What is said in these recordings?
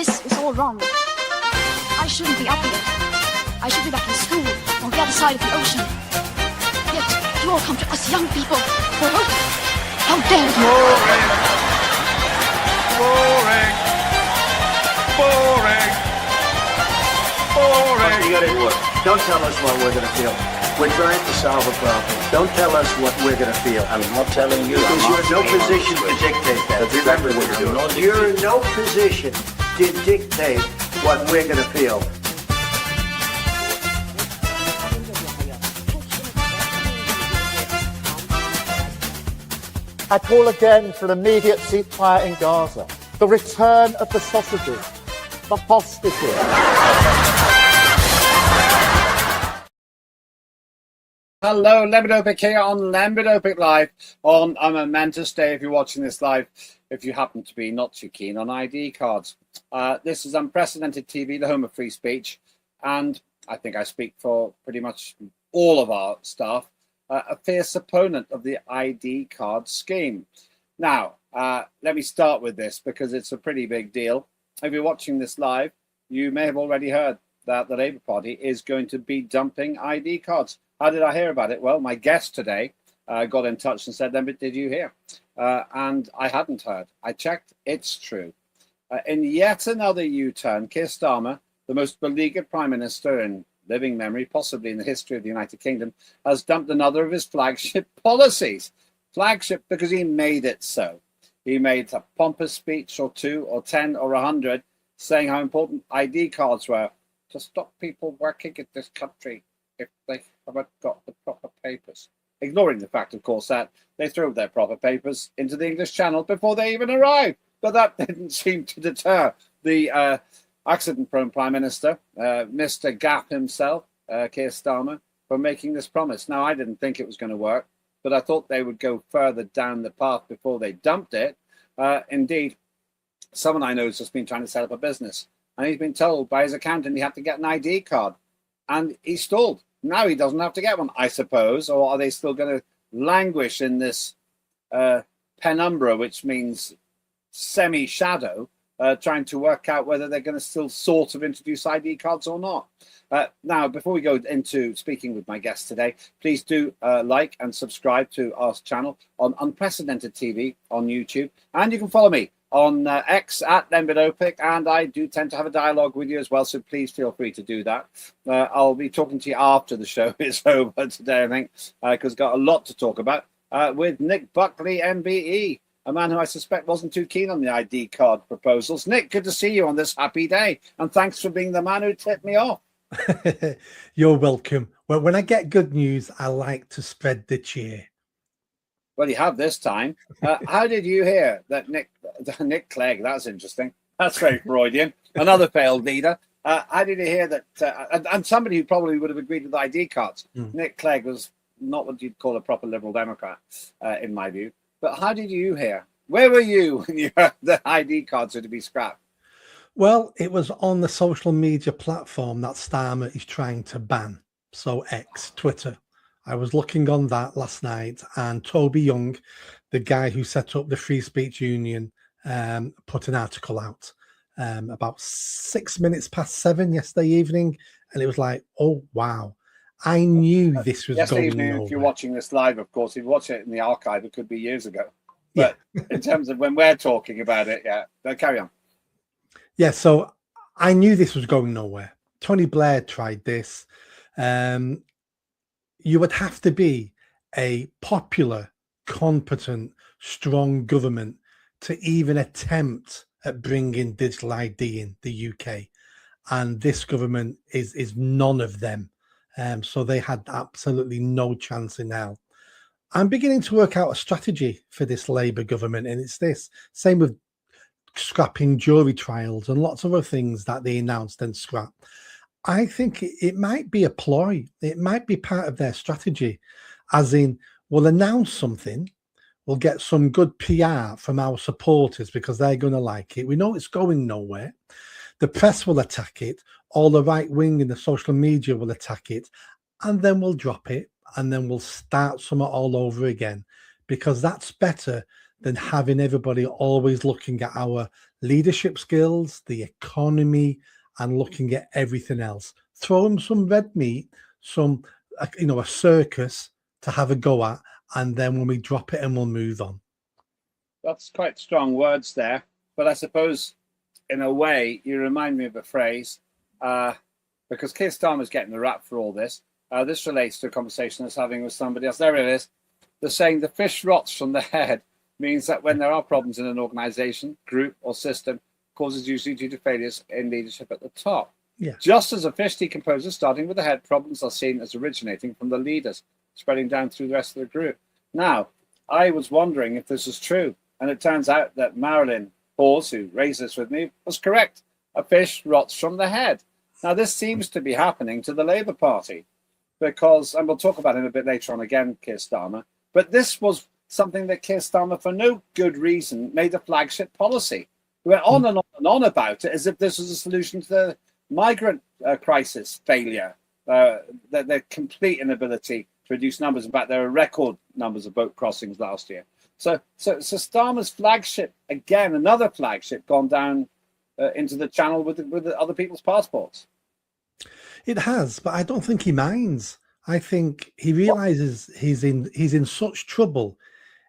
This is all wrong. I shouldn't be up here. I should be back in school on the other side of the ocean. Yet you all come to us young people for hope. How dare you! Boring. Boring. Boring. Boring. You gotta work. Don't tell us what we're gonna feel. We're trying to solve a problem. Don't tell us what we're gonna feel. I'm not telling you. Because you're in no position to dictate that. Remember what you're doing. You're in no position to dictate what we're gonna feel. I call again for an immediate ceasefire in Gaza, the return of the sausages, the hostages. Hello, Lembit Öpik here on Lembit Öpik Live on a momentous day if you're watching this live, if you happen to be not too keen on ID cards. This is unprecedented TV, the home of free speech, and I think I speak for pretty much all of our staff, a fierce opponent of the ID card scheme. Now, let me start with this because it's a pretty big deal. If you're watching this live, you may have already heard that the Labour Party is going to be dumping ID cards. How did I hear about it? Well, my guest today got in touch and said, Lembit, did you hear? And I hadn't heard. I checked. It's true. In yet another U-turn, Keir Starmer, the most beleaguered Prime Minister in living memory, possibly in the history of the United Kingdom, has dumped another of his flagship policies. Flagship because he made it so. He made a pompous speech or 2 or 10 or 100 saying how important ID cards were to stop people working in this country if they haven't got the proper papers. Ignoring the fact, of course, that they threw their proper papers into the English Channel before they even arrived. But that didn't seem to deter the accident-prone Prime Minister, Mr. Gap himself, Keir Starmer, from making this promise. Now, I didn't think it was going to work, but I thought they would go further down the path before they dumped it. Indeed, someone I know has just been trying to set up a business, and he's been told by his accountant he had to get an ID card, and he stalled. Now he doesn't have to get one, I suppose, or are they still going to languish in this penumbra, which means semi-shadow, trying to work out whether they're going to still sort of introduce ID cards or not. Now, before we go into speaking with my guest today, please do like and subscribe to our channel on Unprecedented TV on YouTube. And you can follow me on X at Lembit Öpik, and I do tend to have a dialogue with you as well, so please feel free to do that. I'll be talking to you after the show is over today, I think, because I've got a lot to talk about with Nick Buckley MBE, a man who I suspect wasn't too keen on the ID card proposals. Nick, good to see you on this happy day, and thanks for being the man who tipped me off. You're welcome. Well, when I get good news, I like to spread the cheer. Well, you have this time. How did you hear that Nick Clegg? That's interesting. That's very Freudian. Another failed leader. How did you hear that? And somebody who probably would have agreed with ID cards. Nick Clegg was not what you'd call a proper Liberal Democrat, in my view. But how did you hear? Where were you when you heard that ID cards were to be scrapped? Well, it was on the social media platform that Starmer is trying to ban. So X, Twitter. I was looking on that last night, and Toby Young, the guy who set up the Free Speech Union, put an article out about 6 minutes past 7 yesterday evening, and it was like, oh, wow. I knew this was yesterday going evening, over. if you're watching this live, of course, if you watch it in the archive, it could be years ago. But in terms of when we're talking about it, carry on. Yeah, so I knew this was going nowhere. Tony Blair tried this. You would have to be a popular, competent, strong government to even attempt at bringing digital ID in the UK. And this government is none of them. So they had absolutely no chance in hell. I'm beginning to work out a strategy for this Labour government, and it's this. Same with scrapping jury trials and lots of other things that they announced and scrapped. I think it might be a ploy. It might be part of their strategy, as in we'll announce something, we'll get some good PR from our supporters because they're going to like it. We know it's going nowhere. The press will attack it. All the right wing and the social media will attack it. And then we'll drop it. And then we'll start something all over again, because that's better than having everybody always looking at our leadership skills, the economy, and looking at everything else. Throw them some red meat, a circus to have a go at, and then when we drop it, and we'll move on. That's quite strong words there, but I suppose in a way you remind me of a phrase, because Keir Starmer's getting the rap for all this. This relates to a conversation I was having with somebody else. There it is. They're saying the fish rots from the head means that when there are problems in an organization, group, or system, causes usually due to failures in leadership at the top. Yeah. Just as a fish decomposes, starting with the head, problems are seen as originating from the leaders, spreading down through the rest of the group. Now, I was wondering if this is true, and it turns out that Marilyn Hawes, who raised this with me, was correct. A fish rots from the head. Now, this seems to be happening to the Labour Party because, and we'll talk about it a bit later on again, Keir Starmer, but this was something that Keir Starmer, for no good reason, made a flagship policy. He went on and on and on about it as if this was a solution to the migrant crisis failure, their complete inability to reduce numbers. In fact, there are record numbers of boat crossings last year. So Starmer's flagship, again, another flagship, gone down into the channel with other people's passports. It has, but I don't think he minds. I think he realizes he's in such trouble.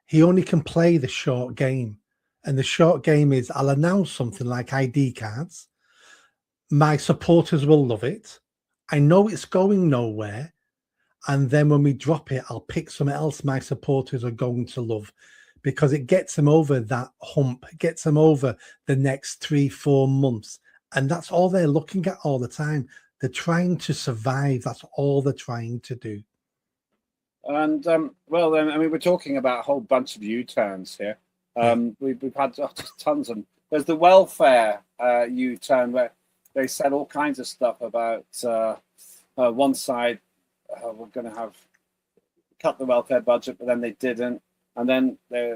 He only can play the short game. And the short game is, I'll announce something like ID cards. My supporters will love it. I know it's going nowhere. And then when we drop it, I'll pick something else my supporters are going to love, because it gets them over that hump. It gets them over the next 3-4 months. And that's all they're looking at all the time. They're trying to survive. That's all they're trying to do. And, we're talking about a whole bunch of U-turns here. We've had tons of them. There's the welfare U-turn where they said all kinds of stuff about one side, we're going to cut the welfare budget, but then they didn't. And then they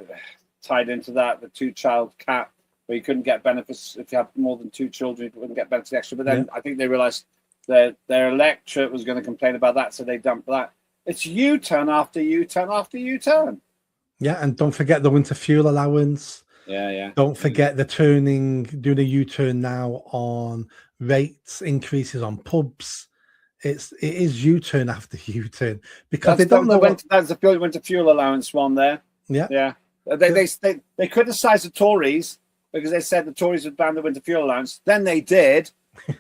tied into that the 2-child cap, where you couldn't get benefits if you have more than 2 children, you wouldn't get benefits extra. But then I think they realized that their electorate was going to complain about that, so they dumped that. It's U-turn after U-turn after U-turn. Yeah, and don't forget the winter fuel allowance. Yeah. Don't forget doing a U-turn now on rates increases on pubs. It is U-turn after U-turn, because they don't know. That's the winter fuel allowance one there. Yeah. They criticised the Tories because they said the Tories would ban the winter fuel allowance. Then they did.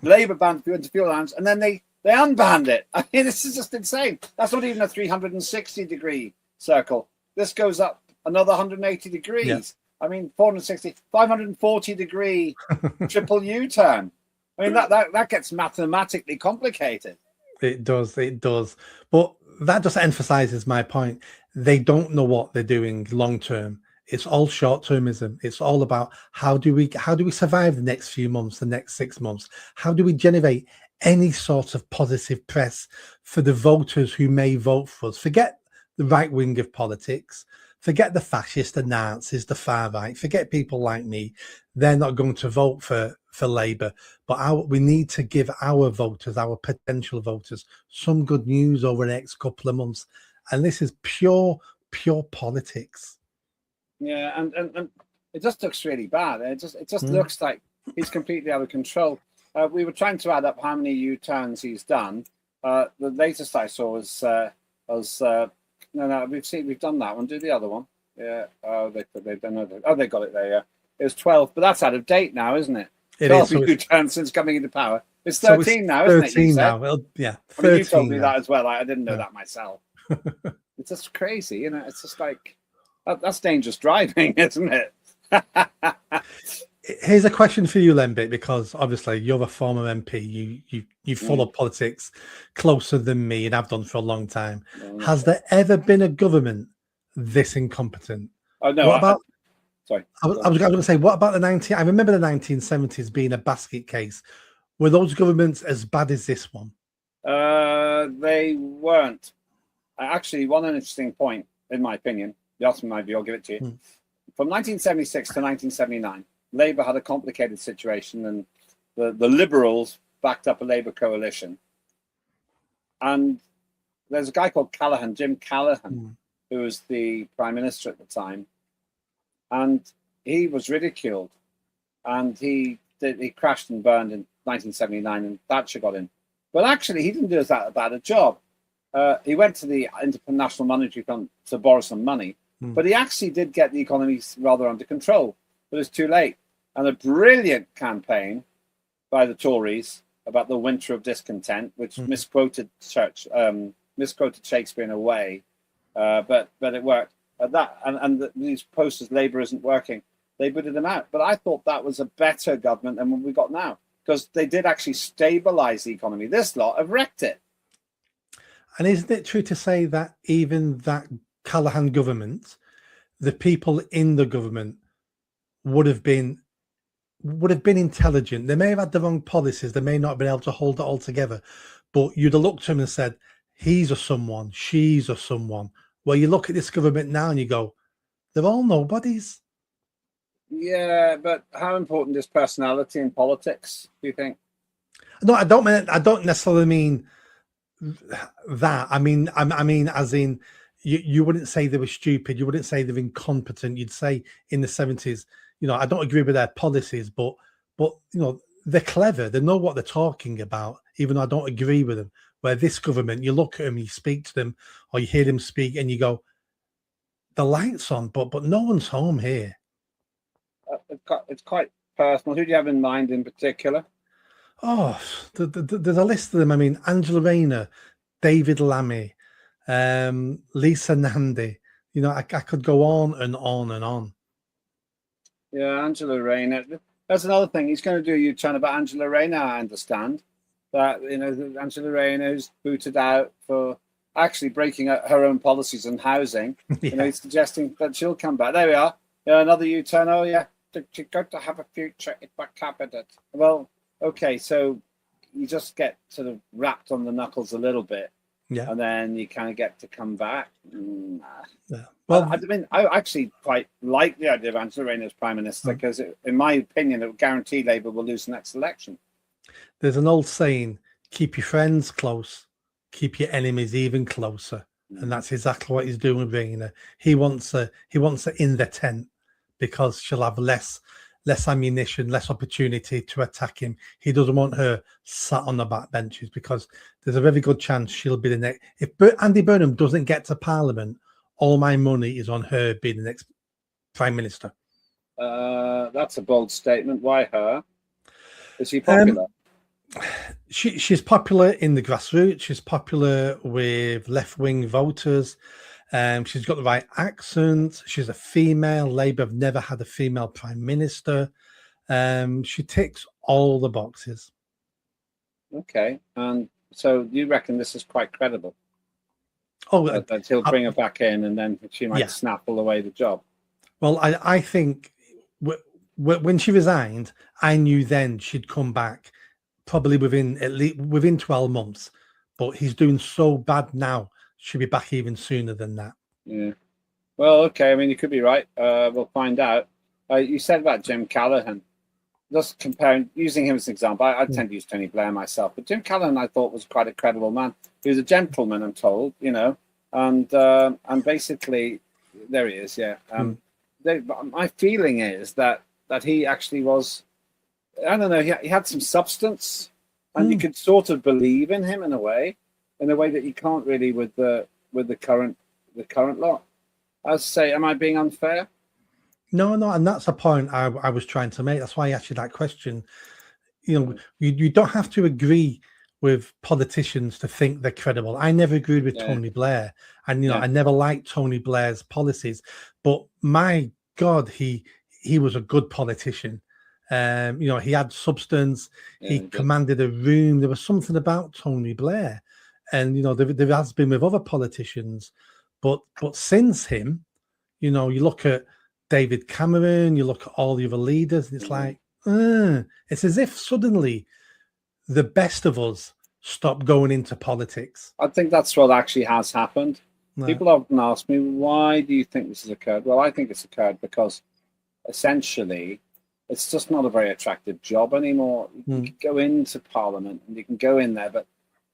Labour banned the winter fuel allowance, and then they unbanned it. I mean, this is just insane. That's not even a 360-degree circle. This goes up another 180 degrees. Yeah. I mean, 460, 540-degree triple U-turn. I mean, that gets mathematically complicated. It does. But that just emphasizes my point. They don't know what they're doing long term. It's all short-termism. It's all about how do we survive the next few months, the next 6 months? How do we generate any sort of positive press for the voters who may vote for us? Forget the right wing of politics. Forget the fascists, the Nazis, the far right. Forget people like me. They're not going to vote for Labour. But we need to give our voters, our potential voters, some good news over the next couple of months. And this is pure politics. Yeah, and it just looks really bad. It just looks like he's completely out of control. We were trying to add up how many U-turns he's done. The latest I saw was no, we've done that one. Do the other one. Yeah. They've done it. Oh, they got it there. Yeah. It was 12, but that's out of date now, isn't it? It is. U-turns since coming into power. It's 13 now, isn't it? 13 now. Well, yeah. 13 I mean, you told me now. that as well. I didn't know that myself. It's just crazy, you know. It's just like that's dangerous driving, isn't it? Here's a question for you, Lembit, because obviously you're a former MP. You follow politics closer than me, and I've done for a long time. Has there ever been a government this incompetent? Oh no. What about? Sorry. I was going to say, what about the I remember the 1970s being a basket case. Were those governments as bad as this one? They weren't. Actually, one interesting point, in my opinion. You asked me my view, I'll give it to you. From 1976 to 1979, Labour had a complicated situation, and the Liberals backed up a Labour coalition. And there's a guy called Callaghan, Jim Callaghan, who was the Prime Minister at the time. And he was ridiculed and he crashed and burned in 1979, and Thatcher got in. But actually, he didn't do that bad a job. He went to the International Monetary Fund to borrow some money, but he actually did get the economy rather under control. But it's too late. And a brilliant campaign by the Tories about the winter of discontent, which misquoted Shakespeare in a way, but it worked. These posters, Labour isn't working, they booted them out. But I thought that was a better government than what we got now, because they did actually stabilise the economy. This lot have wrecked it. And isn't it true to say that even that Callaghan government, the people in the government would have been intelligent? They may have had the wrong policies, they may not have been able to hold it all together, but you'd have looked at them and said, he's a someone, she's a someone. Well, you look at this government now and you go, they're all nobodies. Yeah, but how important is personality in politics, do you think? No, I don't necessarily mean that. I mean as in, you wouldn't say they were stupid, you wouldn't say they're incompetent. You'd say in the 70s, I don't agree with their policies, but they're clever, they know what they're talking about, even though I don't agree with them. Where this government, you look at them, you speak to them, or you hear them speak, and you go, the light's on, but no one's home here. It's quite personal. Who do you have in mind in particular? Oh, there's a list of them. I mean, Angela Rayner, David Lammy, Lisa Nandy. I could go on and on and on. Yeah, Angela Rayner. That's another thing. He's going to do a U-turn about Angela Rayner, I understand. That, Angela Rayner who's booted out for actually breaking her own policies on housing. Yeah. He's suggesting that she'll come back. There we are. Yeah, another U-turn. Oh, yeah. She's got to have a future in my cabinet. Well, okay, so you just get sort of wrapped on the knuckles a little bit. Yeah. And then you kind of get to come back. Yeah. Well, I actually quite like the idea of Angela Rayner as Prime Minister, because, in my opinion, it would guarantee Labour will lose the next election. There's an old saying, keep your friends close, keep your enemies even closer. And that's exactly what he's doing with Rayner. He wants her in the tent, because she'll have less ammunition, less opportunity to attack him. He doesn't want her sat on the back benches, because there's a very good chance she'll be the next. If Andy Burnham doesn't get to Parliament, all my money is on her being the next Prime Minister. That's a bold statement. Why her? Is she popular? She's popular in the grassroots. She's popular with left-wing voters. She's got the right accent. She's a female. Labour have never had a female prime minister. She ticks all the boxes. Okay, and so you reckon this is quite credible? Oh, that he'll bring her back in, and then she might snaffle away the job. Well, I think when she resigned, I knew then she'd come back, probably within 12 months. But he's doing so bad now, she'll be back even sooner than that. Yeah. Well, okay. I mean, you could be right. We'll find out. You said about Jim Callaghan. Just comparing, using him as an example, I tend to use Tony Blair myself, but Jim Callaghan I thought was quite a credible man. He was a gentleman, I'm told, and basically, there he is. Yeah. My feeling is that he actually was, I don't know, he had some substance, and you could sort of believe in him in a way that you can't really with the current lot. I'd say, am I being unfair? No, and that's a point I was trying to make. That's why I asked you that question. You don't have to agree with politicians to think they're credible. I never agreed with Tony Blair, and I never liked Tony Blair's policies. But my God, he was a good politician. He had substance. He commanded a room. There was something about Tony Blair, and there has been with other politicians, but since him, you look at David Cameron, you look at all the other leaders, and it's like, it's as if suddenly the best of us stopped going into politics. I think that's what actually has happened. No. People often ask me, why do you think this has occurred? Well, I think it's occurred because essentially it's just not a very attractive job anymore. You can go into Parliament and you can go in there, but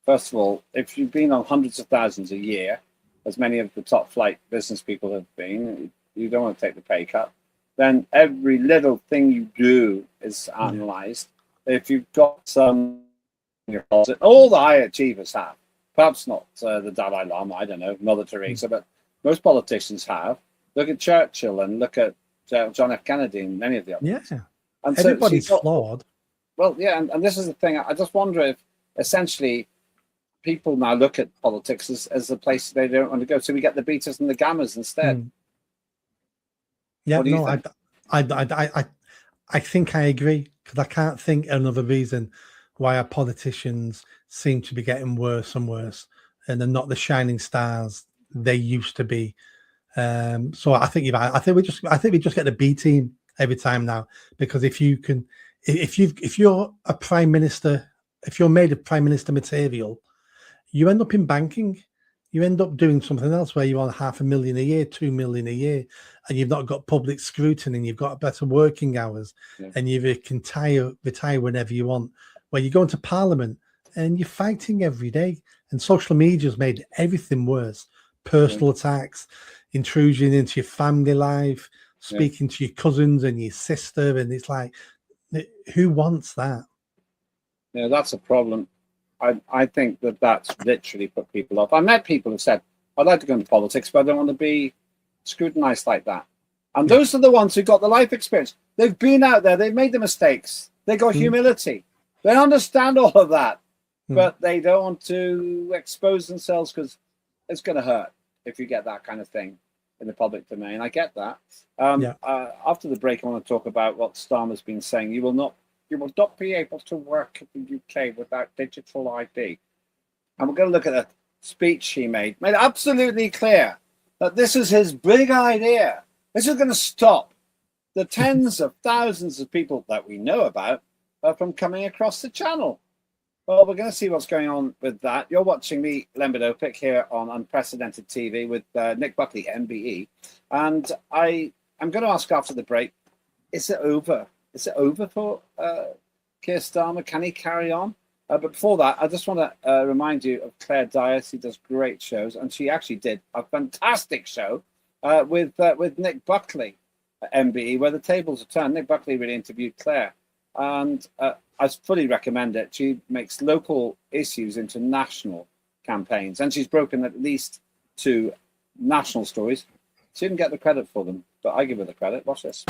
first of all, if you've been on hundreds of thousands a year, as many of the top flight business people have been, you don't want to take the pay cut. then every little thing you do is analysed. If you've got some in your closet, all the high achievers have. Perhaps not the Dalai Lama, I don't know, Mother Teresa, but most politicians have. Look at Churchill and look at John F. Kennedy and many of the others. Yeah. And everybody's flawed. Well, yeah, and this is the thing. I just wonder if essentially people now look at politics as a place they don't want to go. So we get the betas and the gammas instead. Yeah, What do you no, think? I think I agree, because I can't think another reason why our politicians seem to be getting worse and worse, and they're not the shining stars they used to be. So I think I think we just get the B team every time now, because if you're a prime minister, if you're made of prime minister material, you end up in banking. You end up doing something else where you're on $500,000 a year, 2 million a year, and you've not got public scrutiny, and you've got better working hours, and you can retire whenever you want. Where you go into Parliament and you're fighting every day, and social media's made everything worse. Personal attacks, intrusion into your family life, speaking to your cousins and your sister, and it's like, who wants that? Yeah, that's a problem. I think that's literally put people off. I met people who said, I'd like to go into politics, but I don't want to be scrutinized like that. And those are the ones who got the life experience. They've been out there, they've made the mistakes, they got humility, they understand all of that, but they don't want to expose themselves because it's going to hurt if you get that kind of thing in the public domain. I get that. After the break, I want to talk about what Starmer's been saying. You will not be able to work in the UK without digital ID. And we're going to look at a speech he made it absolutely clear that this is his big idea. This is going to stop the tens of thousands of people that we know about from coming across the channel. Well, we're going to see what's going on with that. You're watching me, Lembit Öpik, here on Unprecedented TV with Nick Buckley MBE. And I'm going to ask after the break, is it over? Is it over for Keir Starmer? Can he carry on? But before that, I just want to remind you of Claire Dias, who does great shows. And she actually did a fantastic show with Nick Buckley at MBE, where the tables are turned. Nick Buckley really interviewed Claire. And I fully recommend it. She makes local issues into national campaigns. And she's broken at least 2 national stories. She didn't get the credit for them, but I give her the credit. Watch this.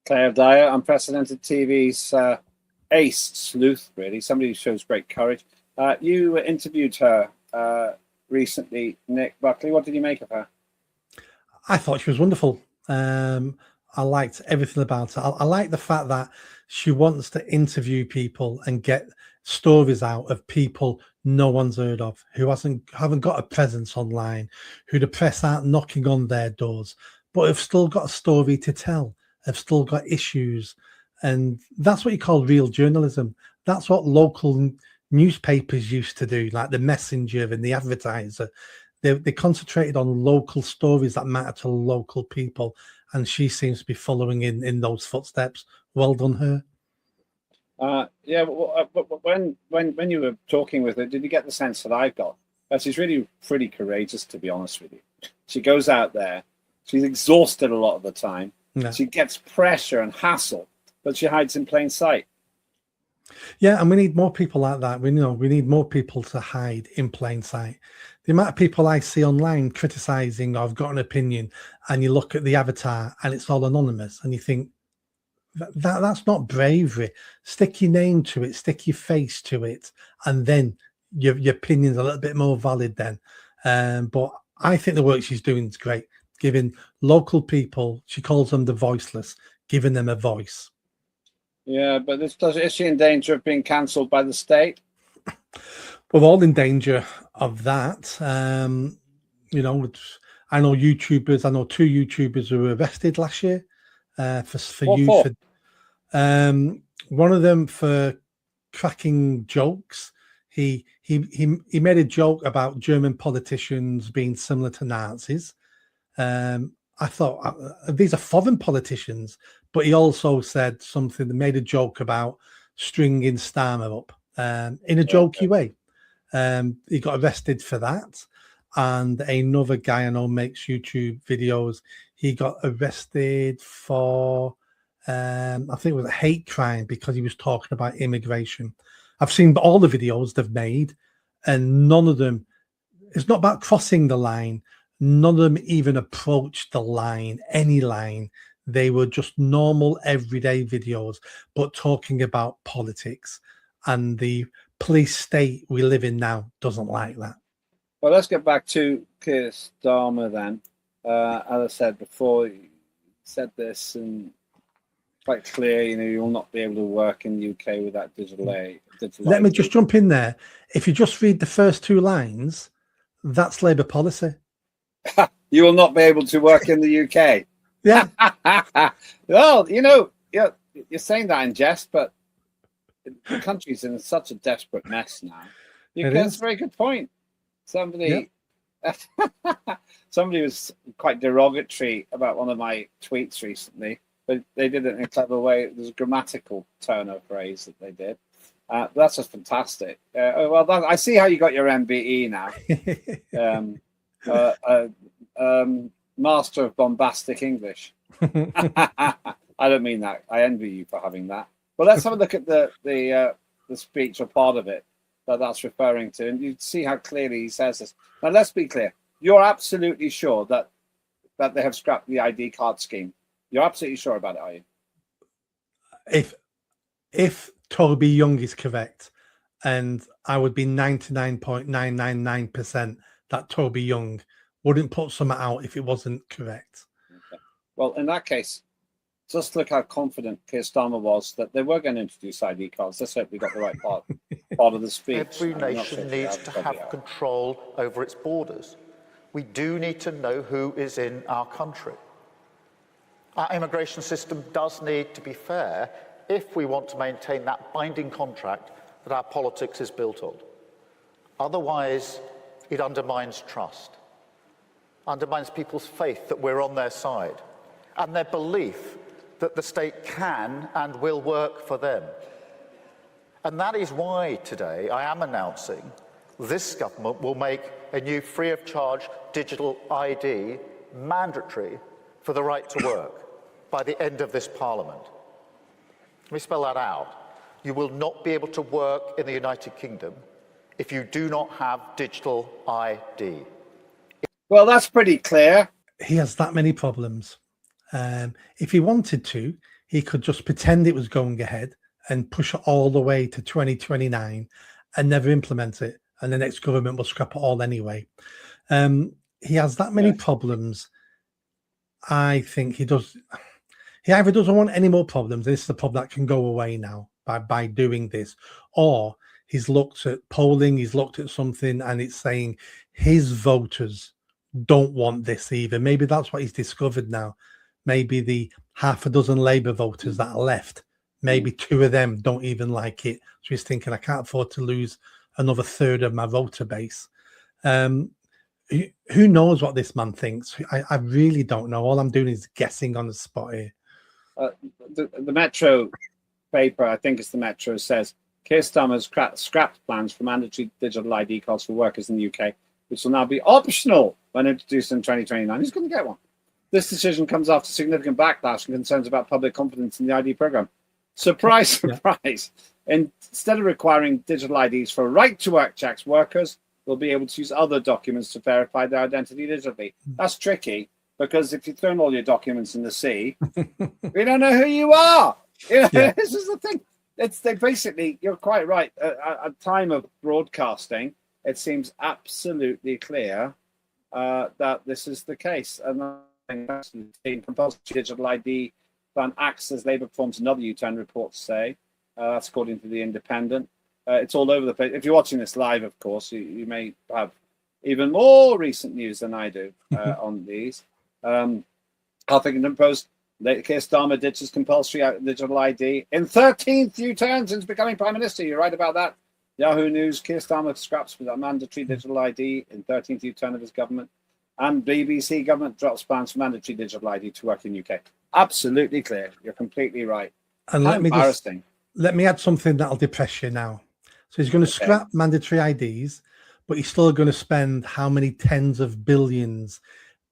Claire Dyer, Unprecedented TV's ace sleuth, really, somebody who shows great courage. You interviewed her recently, Nick Buckley. What did you make of her? I thought she was wonderful. I liked everything about her. I like the fact that she wants to interview people and get stories out of people no one's heard of, who haven't got a presence online, who the press aren't knocking on their doors, but have still got a story to tell, have still got issues. And that's what you call real journalism. That's what local newspapers used to do, like the Messenger and the Advertiser. They concentrated on local stories that matter to local people, and she seems to be following in those footsteps. Well done, her. But when you were talking with her, did you get the sense that I got? That she's really pretty courageous, to be honest with you. She goes out there, she's exhausted a lot of the time. Yeah. She gets pressure and hassle, but she hides in plain sight. Yeah, and we need more people like that. We need more people to hide in plain sight. The amount of people I see online criticizing or have got an opinion, and you look at the avatar and it's all anonymous, and you think that's not bravery. Stick your name to it, stick your face to it, and then your opinion's a little bit more valid then. But I think the work she's doing is great, giving local people, she calls them the voiceless, giving them a voice. Yeah, but is she in danger of being cancelled by the state? We're all in danger of that. You know, I know YouTubers. I know 2 YouTubers who were arrested last year for What use for? for one of them for cracking jokes. He made a joke about German politicians being similar to Nazis. I thought these are foreign politicians, but he also said something that made a joke about stringing Starmer up in a jokey way. He got arrested for that. And another guy I know makes YouTube videos. He got arrested for, I think it was a hate crime because he was talking about immigration. I've seen all the videos they've made, and none of them, it's not about crossing the line. None of them even approached the line, any line. They were just normal, everyday videos, but talking about politics. And the police state we live in now doesn't like that. Well, let's get back to Keir Starmer then. As I said before, you said this and quite clear, you know, you'll not be able to work in the UK without digital aid. Let me just jump in there. If you just read the first 2 lines, that's Labour policy. You will not be able to work in the UK. Yeah. Well, you know, you're saying that in jest, but the country's in such a desperate mess now. That's a very good point. Somebody was quite derogatory about one of my tweets recently, but they did it in a clever way. There's a grammatical turn of phrase that they did. That's just fantastic. I see how you got your MBE now. Master of bombastic English. I don't mean that. I envy you for having that. Well, let's have a look at the speech or part of it that's referring to, and you see how clearly he says this. Now, let's be clear. You're absolutely sure that they have scrapped the ID card scheme. You're absolutely sure about it, are you? If Toby Young is correct, and I would be 99.999% that Toby Young wouldn't put something out if it wasn't correct. Okay. Well, in that case, just look how confident Keir Starmer was that they were going to introduce ID cards. Let's hope we got the right part of the speech. Every nation needs to have control over its borders. We do need to know who is in our country. Our immigration system does need to be fair if we want to maintain that binding contract that our politics is built on. Otherwise, it undermines trust, undermines people's faith that we're on their side, and their belief that the state can and will work for them. And that is why today I am announcing this government will make a new free-of-charge digital ID mandatory for the right to work by the end of this Parliament. Let me spell that out. You will not be able to work in the United Kingdom if you do not have digital ID. Well, that's pretty clear. He has that many problems. If he wanted to, he could just pretend it was going ahead and push it all the way to 2029 and never implement it. And the next government will scrap it all anyway. He has that many problems. I think he does. He either doesn't want any more problems. This is the problem that can go away now by doing this, or he's looked at polling, he's looked at something, and it's saying his voters don't want this either. Maybe that's what he's discovered now. Maybe the half a dozen Labour voters that are left, maybe 2 of them don't even like it. So he's thinking, I can't afford to lose another third of my voter base. Who knows what this man thinks? I really don't know. All I'm doing is guessing on the spot here. The Metro paper, I think it's the Metro, says Keir Starmer's scrapped plans for mandatory digital ID cards for workers in the UK, which will now be optional when introduced in 2029. He's going to get one. This decision comes after significant backlash and concerns about public confidence in the ID programme. Surprise, surprise. Instead of requiring digital IDs for right-to-work checks, workers will be able to use other documents to verify their identity digitally. That's tricky, because if you've thrown all your documents in the sea, we don't know who you are. You know, this is the thing. They basically, you're quite right. At time of broadcasting, it seems absolutely clear that this is the case. And I think compulsory digital ID plan acts as Labour performs another U-turn, reports say. That's according to The Independent. It's all over the place. If you're watching this live, of course, you may have even more recent news than I do on these. Huffington Post, Keir Starmer ditches compulsory digital ID in 13th U-turn since becoming Prime Minister. You're right about that. Yahoo News, Keir Starmer scraps with a mandatory digital ID in 13th U-turn of his government. And BBC government drops plans for mandatory digital ID to work in UK. Absolutely clear. You're completely right. And How embarrassing. let me add something that'll depress you now. So he's going to scrap mandatory IDs, but he's still going to spend how many tens of billions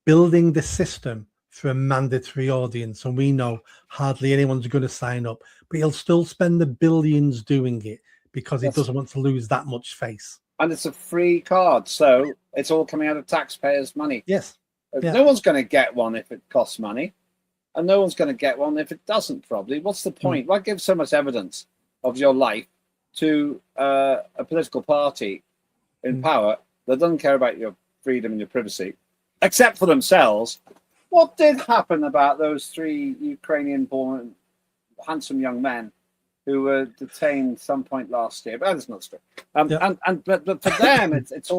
building the system for a mandatory audience. And we know hardly anyone's going to sign up, but he'll still spend the billions doing it because he doesn't want to lose that much face. And it's a free card, so it's all coming out of taxpayers' money. Yes. Yeah. No one's going to get one if it costs money, and no one's going to get one if it doesn't, probably. What's the point? Why give so much evidence of your life to a political party in power that doesn't care about your freedom and your privacy, except for themselves? What did happen about those 3 Ukrainian-born handsome young men who were detained some point last year? But that's not true. But for them, it's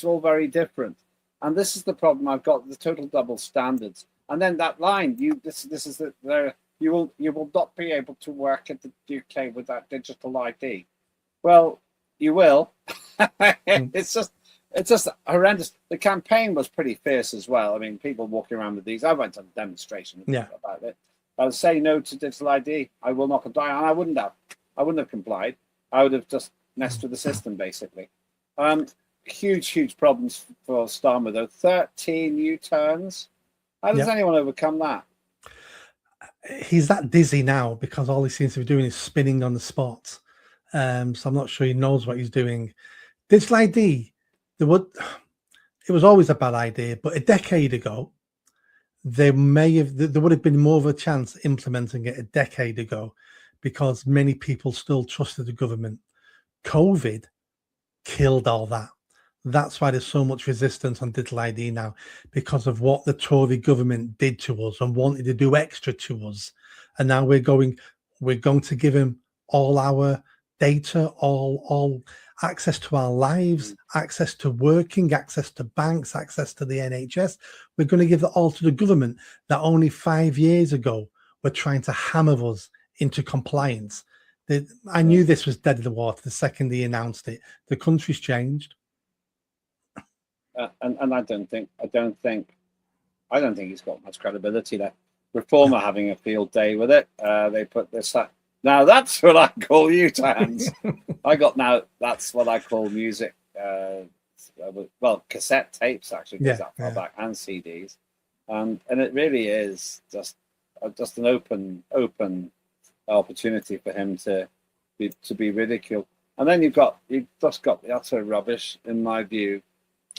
all very different. And this is the problem I've got: the total double standards. And then that line, you will not be able to work at the UK without digital ID. Well, you will. It's just horrendous. The campaign was pretty fierce as well. I mean, people walking around with these. I went to a demonstration about it. I would say no to digital ID. I will not comply, and I wouldn't have complied. I would have just messed with the system, basically. Huge problems for Starmer, though. 13 U-turns. How does anyone overcome that? He's that dizzy now because all he seems to be doing is spinning on the spot. So I'm not sure he knows what he's doing. Digital ID, it was always a bad idea, but a decade ago, there would have been more of a chance implementing it a decade ago because many people still trusted the government. COVID killed all that. That's why there's so much resistance on digital ID now, because of what the Tory government did to us and wanted to do extra to us. And now we're going to give him all our data, all access to our lives, access to working, access to banks, access to the NHS. We're going to give that all to the government that only 5 years ago were trying to hammer us into compliance. I knew this was dead in the water the second he announced it. The country's changed. And I don't think he's got much credibility there. Reform are having a field day with it. They put this up. Now that's what I call U-turns. That's what I call music. Well, cassette tapes actually goes that far back, and CDs, and it really is just an open opportunity for him to be ridiculed. And then you've just got the utter rubbish, in my view,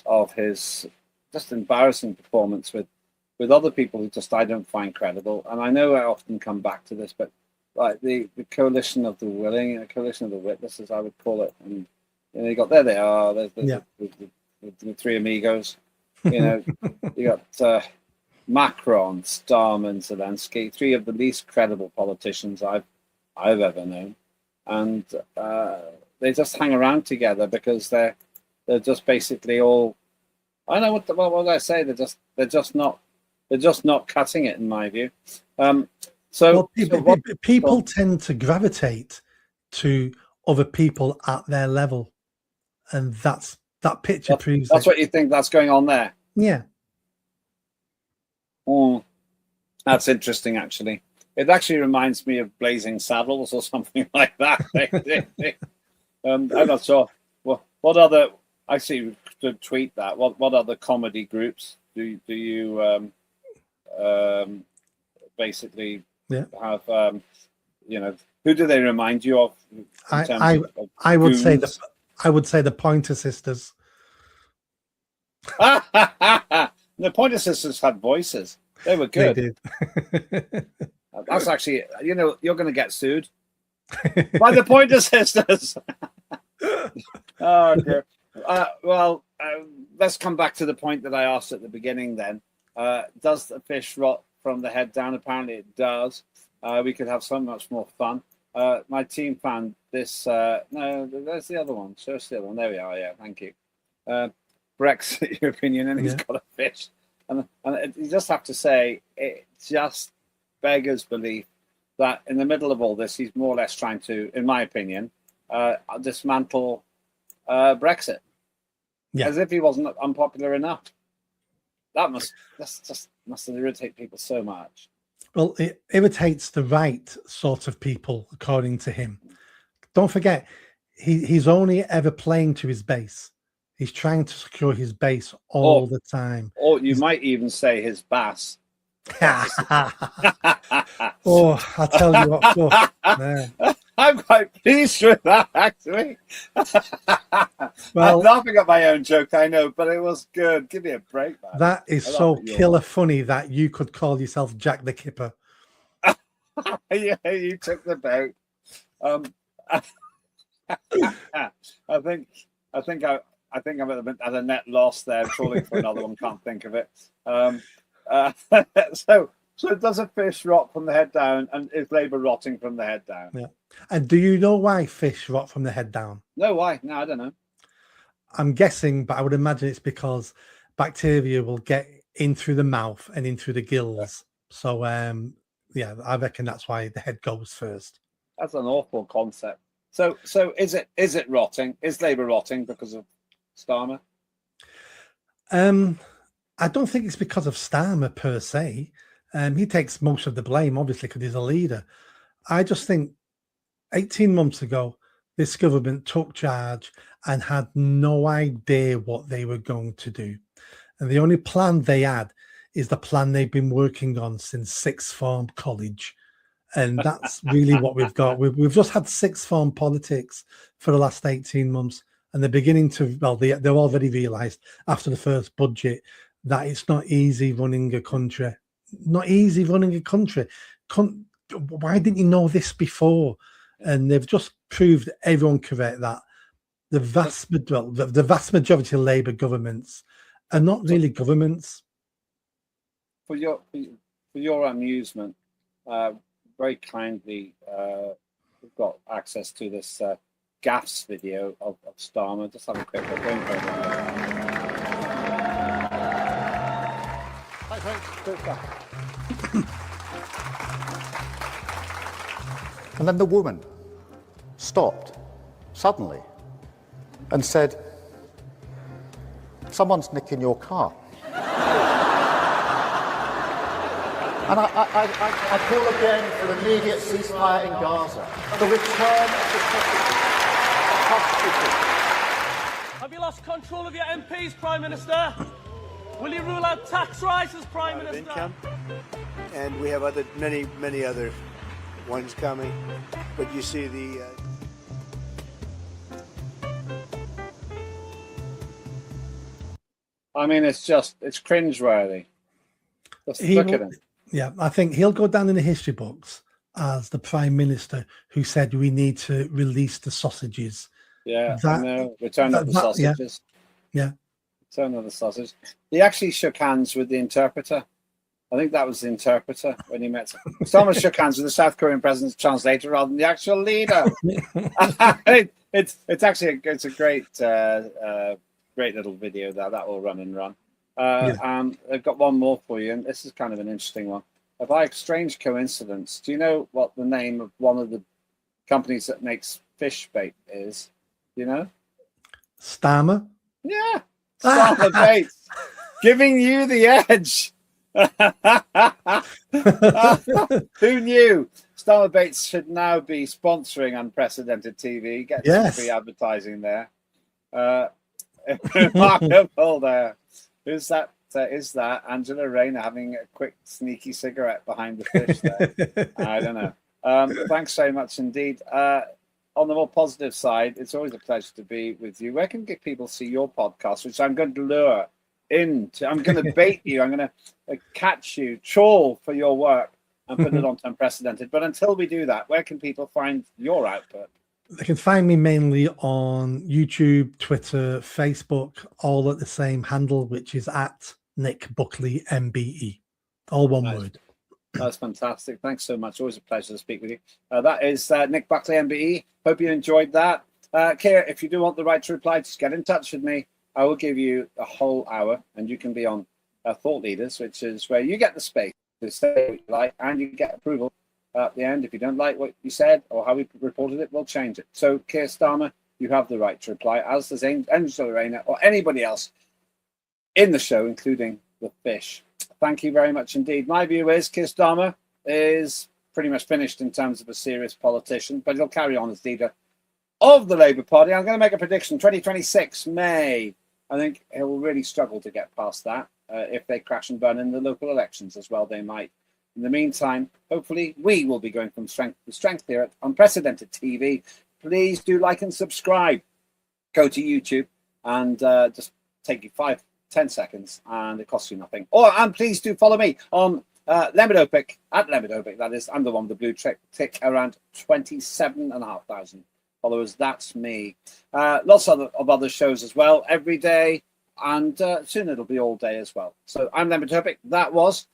of his just embarrassing performance with other people who just I don't find credible. And I know I often come back to this, but like the coalition of the willing, the coalition of the witnesses, I would call it. And you got there they are. There's the three amigos. You know, you got Macron, Starmer, and Zelensky, 3 of the least credible politicians I've ever known, and they just hang around together because they're just basically all. I know what would I say? They're just not cutting it, in my view. People tend to gravitate to other people at their level, and that picture proves that's what you think that's going on there. Yeah. Oh, that's interesting. Actually, it actually reminds me of Blazing Saddles or something like that. I'm not sure. What other? I see to tweet that. What other comedy groups do you basically have? Who do they remind you of? I would say the Pointer Sisters. The Pointer Sisters had voices. They were good. They did. That's actually, you're going to get sued by the Pointer Sisters. Oh dear. Let's come back to the point that I asked at the beginning then. Does the fish rot from the head down? Apparently it does. we could have so much more fun. My team found this. No, there's the other one. Show us the other one. There we are. Yeah, thank you. Brexit opinion, and he's got a fish. And you just have to say, it just beggars belief that in the middle of all this, he's more or less trying to, in my opinion, dismantle Brexit. Yeah. As if he wasn't unpopular enough. That must irritate people so much. Well, it irritates the right sort of people, according to him. Don't forget, he's only ever playing to his base. He's trying to secure his base all the time. Or you might even say his bass. Oh, I tell you what. Yeah. I'm quite pleased with that, actually. Well, I'm laughing at my own joke, I know, but it was good. Give me a break, man. That is so killer funny that you could call yourself Jack the Kipper. Yeah, you took the boat. I think I'm at a net loss there, trawling for another one. Can't think of it. So does a fish rot from the head down, and is Labour rotting from the head down? Yeah. And do you know why fish rot from the head down? No, why? No, I don't know. I'm guessing, but I would imagine it's because bacteria will get in through the mouth and in through the gills. So, yeah, I reckon that's why the head goes first. That's an awful concept. So is it rotting? Is Labour rotting because of Starmer? I don't think it's because of Starmer per se. He takes most of the blame, obviously, because he's a leader. I just think 18 months ago, this government took charge and had no idea what they were going to do. And the only plan they had is the plan they've been working on since sixth form college. And that's really what we've got. We've just had sixth form politics for the last 18 months. And they're beginning to, well, they've already realised after the first budget that it's not easy running a country. Not easy running a country. Why didn't you know this before? And they've just proved everyone correct that the vast majority of Labour governments are not really governments. For your amusement, very kindly, we've got access to this gaffs video of Starmer. Just have a quick look. And then the woman stopped suddenly and said, "Someone's nicking your car." And I call again for an immediate ceasefire in Gaza. The return of the hostages. Have you lost control of your MPs, Prime Minister? Will you rule out tax rises, Prime Minister? Income, and we have many other ones coming. But you see the. I mean, it's cringeworthy. Just look at him. Yeah, I think he'll go down in the history books as the Prime Minister who said we need to release the sausages. Yeah, return of the sausages. Yeah. Return of the sausage. He actually shook hands with the interpreter. I think that was the interpreter when he met. Starmer shook hands with the South Korean president's translator rather than the actual leader. It's a great little video that will run and run. And I've got one more for you, and this is kind of an interesting one. By a strange coincidence, do you know what the name of one of the companies that makes fish bait is? Do you know? Starmer? Yeah. Starmer Baits. Giving you the edge. Who knew? Starmer Baits should now be sponsoring Unprecedented TV. Get some free advertising there. Remarkable there. Who's that? Is that Angela Rayner having a quick sneaky cigarette behind the fish there? I don't know. Thanks very much indeed. On the more positive side, it's always a pleasure to be with you. Where can people see your podcast, which I'm going to lure into? I'm going to bait you. I'm going to catch you, trawl for your work and put it onto Unprecedented. But until we do that, where can people find your output? They can find me mainly on YouTube, Twitter, Facebook, all at the same handle, which is at Nick Buckley MBE. All one word. That's fantastic. Thanks so much. Always a pleasure to speak with you. That is Nick Buckley MBE. Hope you enjoyed that. Keir, if you do want the right to reply, just get in touch with me. I will give you a whole hour, and you can be on Thought Leaders, which is where you get the space to say what you like, and you get approval at the end. If you don't like what you said or how we reported it, we'll change it. So, Keir Starmer, you have the right to reply, as does Angela Rayner or anybody else in the show, including the fish. Thank you very much indeed. My view is Keir Starmer is pretty much finished in terms of a serious politician, but he'll carry on as leader of the Labour Party. I'm going to make a prediction, 2026, May. I think he'll really struggle to get past that. If they crash and burn in the local elections as well, they might. In the meantime, hopefully we will be going from strength to strength here at Unprecedented TV. Please do like and subscribe. Go to YouTube and just take you 5-10 seconds, and it costs you nothing. And please do follow me on Lembit Öpik, at Lembit Öpik, that is. I'm the one with the blue tick, around 27,500 followers. That's me. Lots of other shows as well, every day, and soon it'll be all day as well. So I'm Lembit Öpik. That was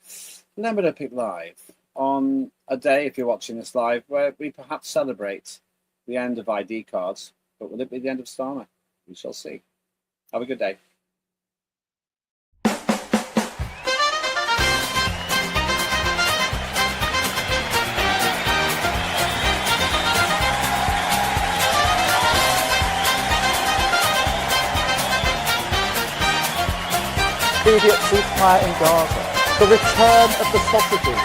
Lembit Öpik Live, on a day, if you're watching this live, where we perhaps celebrate the end of ID cards. But will it be the end of Starmer? We shall see. Have a good day. Immediate ceasefire in Gaza. The return of the sausages.